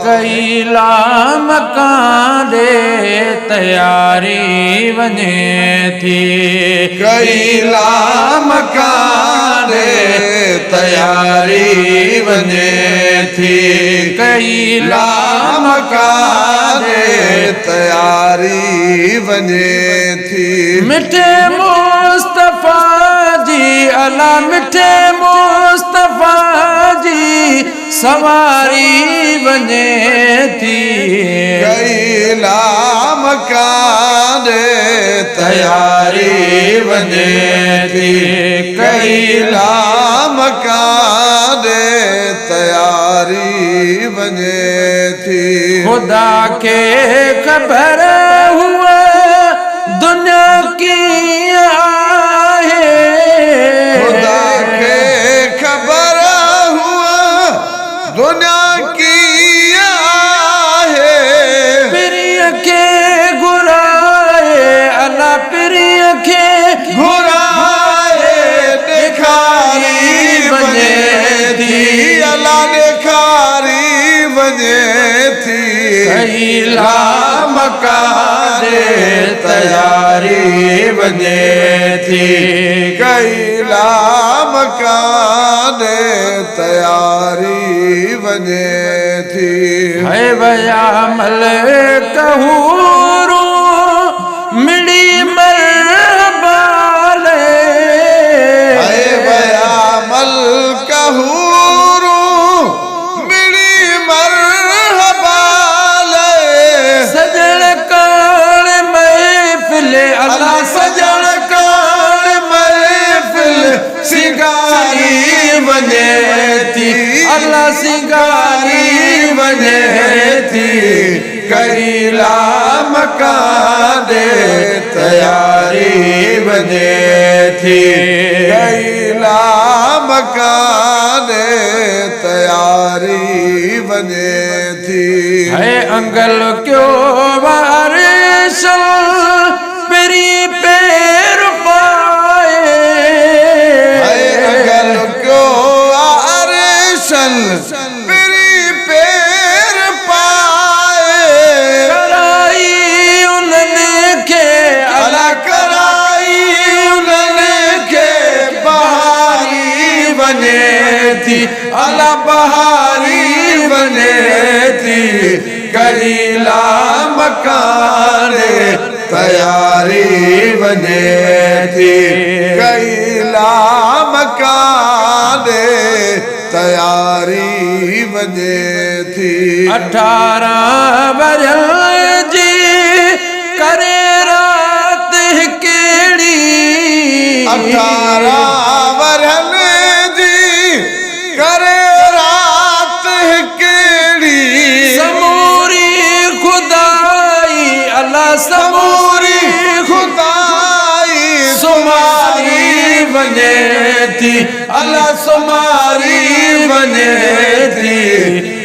कैला मकान दे तैयारी वने थी कैला मकान दे तैयारी वने थी कैला मकान दे तैयारी वने थी मिठे मुस्तफा जी अला मिठे मुस्तफा जी सवारी वने थी कैला मकान दे तैयारी वने थी कैला मकान दे तैयारी वने थी खुदा के खबर हुआ दुनिया की आहे खुदा के खबर हुआ दुनिया की आहे प्रिय के गुराए अल्लाह प्रिय के गुराए देखारी बने थी अल्लाह देखारी बने थी कैला मकान दे तैयारी बने थी कैला मकान दे तैयारी बने थी है बयामल कहूरू मिली मरबाले है बयामल कहूरू मिली मरहबाले सजन काल महफिल अल्लाह सजन काल महफिल सिंगारी बने थी अल्लाह सिंगारी बने थी कैला मकान दे तैयारी बने थी कैला मकान दे तैयारी बने थी है अंगल क्यों बारिश पेरी पैर पाए है अगल क्यों आरिशन मेरी पैर पाए कराई उन्होंने के अला कराई उन्होंने के बहारी बने थी अला बहारी बने थी कैला मकान दे तैयारी बने थी कैला मकान दे तैयारी बने थी 18 बरस जी करे रात केड़ी 18 बरहन जी करे रात केड़ी समूरी खुदाई अल्लाह समूरी खुदाई सुमारी बने थी अल्लाह सुमारी बने थी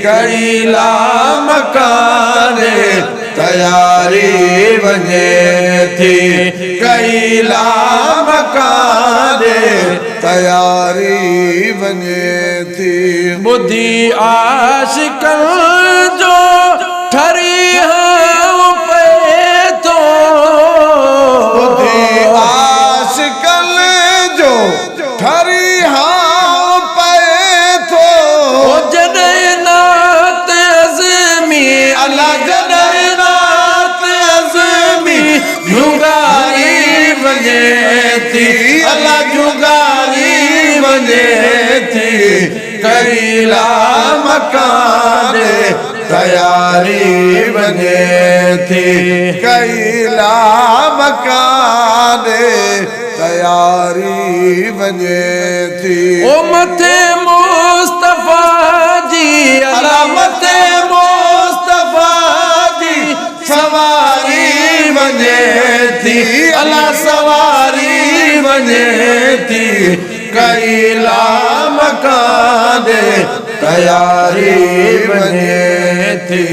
कैला मकान दे तैयारी बने थी कैला मकान दे तैयारी बने थी बुद्धि आशिकल जो ठरी पे तो बुद्धि आशिकल जो ठरी हाँ पे तो जदनात अज़मी अल्लाह जदनात अज़मी जुगारी बने थी अल्लाह जुगारी बने थी कैला मकान दे तैयारी बने थी कैला मकान दे तैयारी बने थी ओ मथे मुस्तफा जी अल्लाह मते मुस्तफा जी सवारी बने थी अल्लाह सवारी बने थी कैला मकान दे तैयारी बने थी।